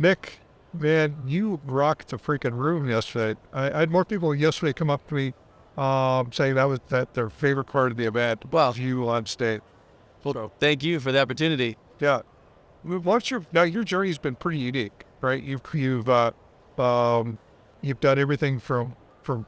Nick, man, you rocked the freaking room yesterday. I had more people yesterday come up to me saying that their favorite part of the event Wow. was you on stage. Well, thank you for the opportunity. Yeah. Your journey's been pretty unique, right? You've done everything from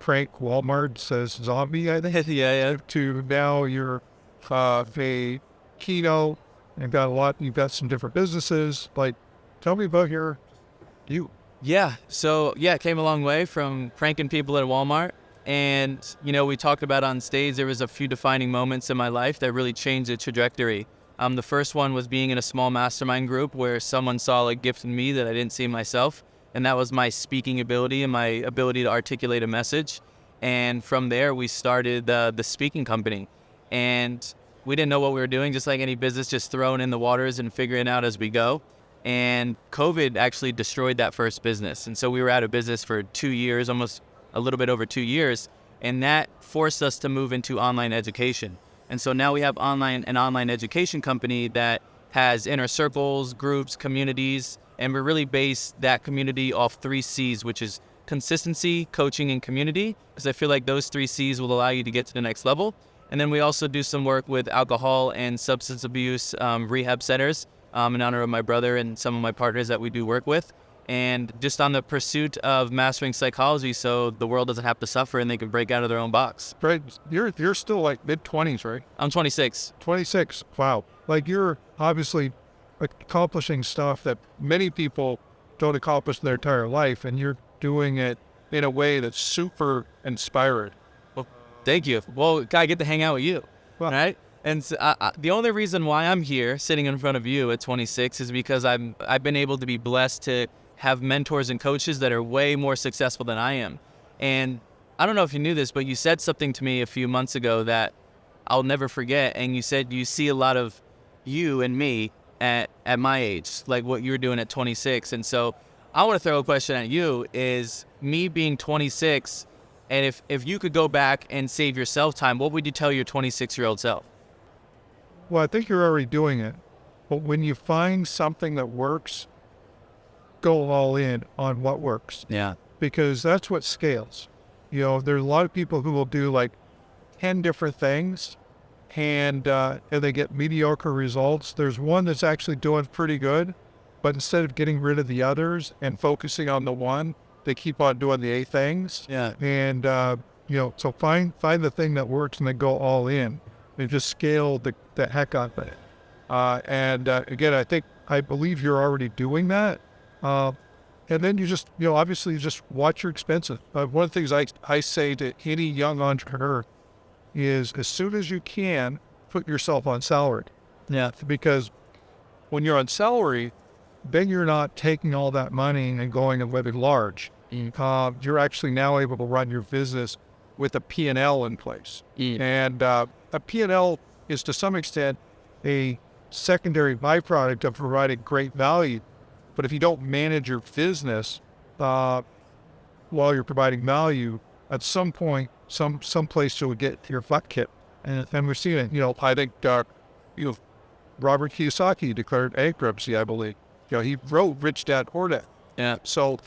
prank Walmart says zombie, I think, Yeah. to now you're a keynote and you've got some different businesses. Like, tell me about you. Yeah. So, it came a long way from pranking people at Walmart. And, we talked about on stage, there was a few defining moments in my life that really changed the trajectory. The first one was being in a small mastermind group where someone saw a gift in me that I didn't see in myself. And that was my speaking ability and my ability to articulate a message. And from there, we started the speaking company. And we didn't know what we were doing, just like any business, just throwing in the waters and figuring it out as we go. And COVID actually destroyed that first business. And so we were out of business for 2 years, almost a little bit over 2 years. And that forced us to move into online education. And so now we have an online education company that has inner circles, groups, communities, and we really base that community off 3 C's, which is consistency, coaching, and community, because I feel like those 3 C's will allow you to get to the next level. And then we also do some work with alcohol and substance abuse rehab centers in honor of my brother and some of my partners that we do work with. And just on the pursuit of mastering psychology so the world doesn't have to suffer and they can break out of their own box. Right. You're still like mid-20s, right? I'm 26. 26. Wow. Like, you're obviously accomplishing stuff that many people don't accomplish in their entire life, and you're doing it in a way that's super inspiring. Well, thank you. Well, I get to hang out with you, right? And so, the only reason why I'm here sitting in front of you at 26 is because I've been able to be blessed to have mentors and coaches that are way more successful than I am. And I don't know if you knew this, but you said something to me a few months ago that I'll never forget. And you said you see a lot of you and me at my age, like what you're doing at 26. And so I want to throw a question at you, is me being 26, and if you could go back and save yourself time, what would you tell your 26-year-old self? Well, I think you're already doing it. But when you find something that works, go all in on what works. Yeah. Because that's what scales. There's a lot of people who will do like 10 different things and they get mediocre results. There's one that's actually doing pretty good, but instead of getting rid of the others and focusing on the one, they keep on doing the 8 things. Yeah. And, so find the thing that works and then go all in and just scale the heck out of it. Again, I believe you're already doing that. And then you just, obviously you just watch your expenses. One of the things I say to any young entrepreneur is, as soon as you can, put yourself on salary. Yeah. Because when you're on salary, then you're not taking all that money and going and living large. You're actually now able to run your business with a P&L in place. And a P&L is to some extent a secondary byproduct of providing great value. But if you don't manage your business while you're providing value, at some point, some place you'll get your butt kicked. And we're seeing it. I think Robert Kiyosaki declared bankruptcy, I believe. He wrote Rich Dad Poor Dad. Yeah. So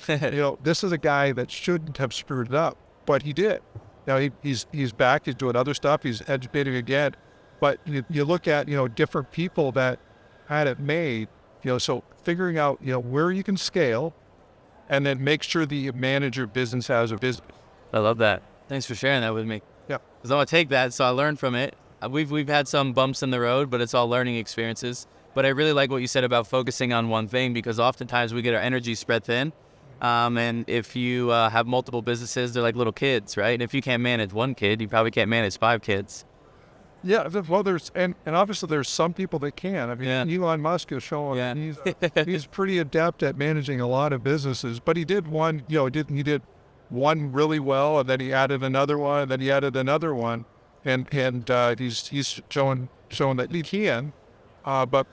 this is a guy that shouldn't have screwed it up, but he did. Now he's back. He's doing other stuff. He's educating again. But you look at different people that had it made. So figuring out, where you can scale and then make sure that you manage your business as a business. I love that. Thanks for sharing that with me. Yeah. Because I want to take that, so I learned from it. We've had some bumps in the road, but it's all learning experiences. But I really like what you said about focusing on one thing, because oftentimes we get our energy spread thin. And if you have multiple businesses, they're like little kids, right? And if you can't manage one kid, you probably can't manage 5 kids. Yeah, well, and obviously there's some people that can. I mean, Elon Musk is showing he's pretty adept at managing a lot of businesses. But he did one, he did one really well, and then he added another one, and then he added another one, and he's showing that he can. But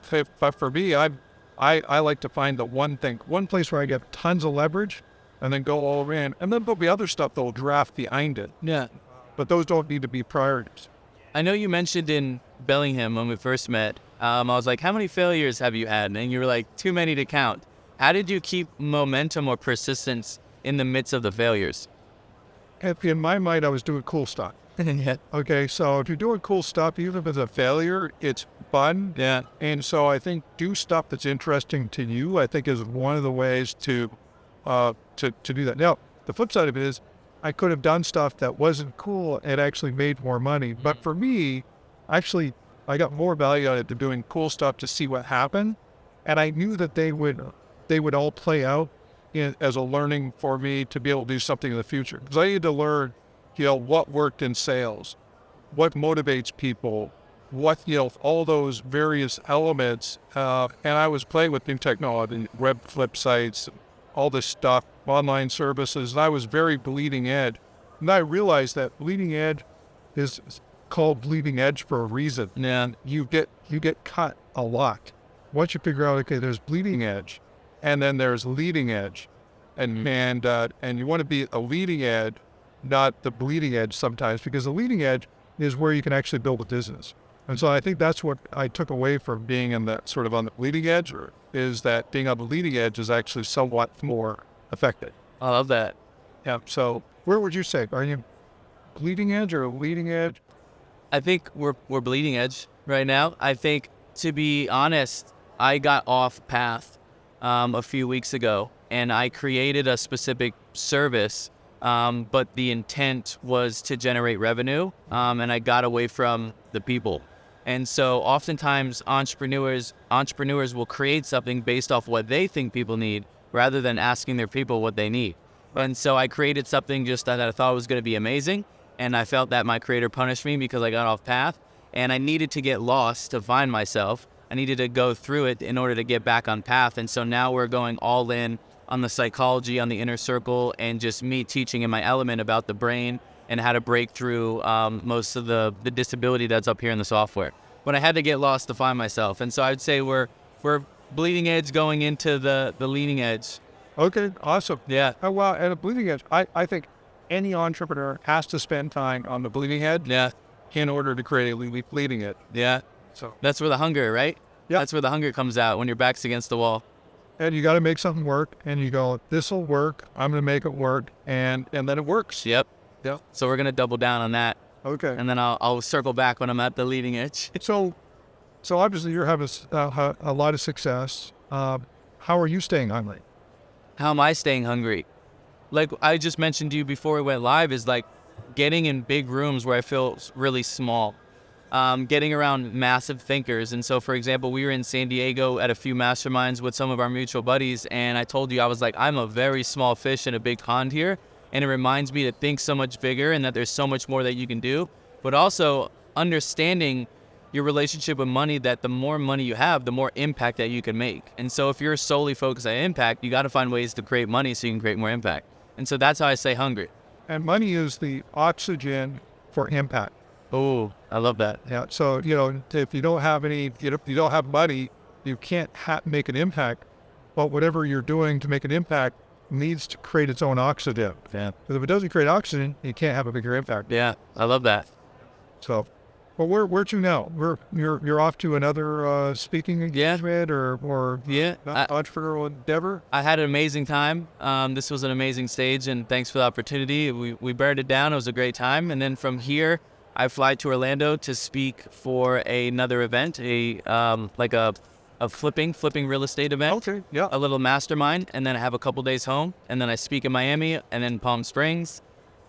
for me, I like to find the one place where I get tons of leverage, and then go all in, and then there'll be other stuff that will draft behind it. Yeah. But those don't need to be priorities. I know you mentioned in Bellingham when we first met, I was like, how many failures have you had? And you were like, too many to count. How did you keep momentum or persistence in the midst of the failures? In my mind, I was doing cool stuff. Yeah. Okay, so if you're doing cool stuff, even if it's a failure, it's fun. Yeah. And so I think do stuff that's interesting to you, I think is one of the ways to do that. Now, the flip side of it is I could have done stuff that wasn't cool and actually made more money. But for me, actually, I got more value out of it than doing cool stuff to see what happened. And I knew that they would all play out as a learning for me to be able to do something in the future. Because I need to learn, what worked in sales, what motivates people, all those various elements. And I was playing with new technology, web flip sites, all this stuff, online services, and I was very bleeding edge. And I realized that bleeding edge is called bleeding edge for a reason. And you get cut a lot. Once you figure out, okay, there's bleeding edge, and then there's leading edge, and you want to be a leading edge, not the bleeding edge sometimes, because the leading edge is where you can actually build a business. And so I think that's what I took away from being in the sort of on the bleeding edge, is that being on the leading edge is actually somewhat more effective. I love that. Yeah. So where would you say? Are you bleeding edge or leading edge? I think we're bleeding edge right now. I think, to be honest, I got off path a few weeks ago, and I created a specific service, but the intent was to generate revenue, and I got away from the people. And so oftentimes entrepreneurs will create something based off what they think people need rather than asking their people what they need. And so I created something just that I thought was going to be amazing, and I felt that my creator punished me because I got off path, and I needed to get lost to find myself. I needed to go through it in order to get back on path. And so now we're going all in on the psychology, on the inner circle, and just me teaching in my element about the brain and how to break through most of the disability that's up here in the software. But I had to get lost to find myself. And so I'd say we're bleeding edge going into the leading edge. Okay, awesome. Yeah. Oh, wow, and a bleeding edge. I think any entrepreneur has to spend time on the bleeding edge. Yeah. In order to create a leading edge. Yeah. So that's where the hunger, right? Yeah. That's where the hunger comes out, when your back's against the wall. And you got to make something work, and you go, this will work. I'm going to make it work, and then it works. Yep. Yeah. So we're going to double down on that. Okay. And then I'll circle back when I'm at the leading edge. So obviously you're having a lot of success. How are you staying hungry? How am I staying hungry? Like I just mentioned to you before we went live, is like getting in big rooms where I feel really small. Getting around massive thinkers. And so, for example, we were in San Diego at a few masterminds with some of our mutual buddies, and I told you, I was like, I'm a very small fish in a big pond here, and it reminds me to think so much bigger and that there's so much more that you can do, but also understanding your relationship with money, that the more money you have, the more impact that you can make. And so if you're solely focused on impact, you got to find ways to create money so you can create more impact. And so that's how I stay hungry. And money is the oxygen for impact. Oh, I love that. Yeah. So, if you don't have you don't have money, you can't make an impact. But whatever you're doing to make an impact needs to create its own oxygen. Yeah. Because if it doesn't create oxygen, you can't have a bigger impact. Yeah, I love that. So, well, where to now? You're off to another speaking engagement or entrepreneurial endeavor? I had an amazing time. This was an amazing stage, and thanks for the opportunity. We burned it down. It was a great time. And then from here, I fly to Orlando to speak for another event, a flipping real estate event. Okay, yeah. A little mastermind, and then I have a couple days home, and then I speak in Miami, and then Palm Springs,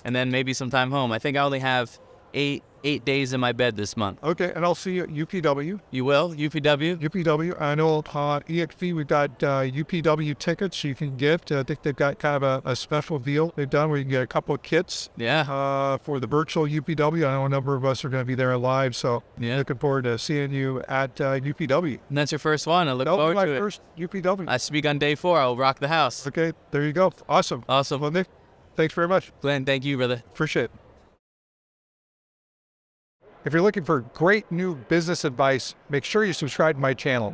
and then maybe some time home. I think I only have eight days in my bed this month. Okay, and I'll see you at UPW. You will? UPW? UPW. I know EXP, we've got UPW tickets you can get. I think they've got kind of a special deal they've done where you can get a couple of kits. Yeah. For the virtual UPW. I know a number of us are going to be there live, so yeah. Looking forward to seeing you at UPW. And that's your first one. I look forward to it. My first UPW. I speak on day 4. I'll rock the house. Okay, there you go. Awesome. Awesome. Well, Nick, thanks very much. Glenn, thank you, brother. Appreciate it. If you're looking for great new business advice, make sure you subscribe to my channel.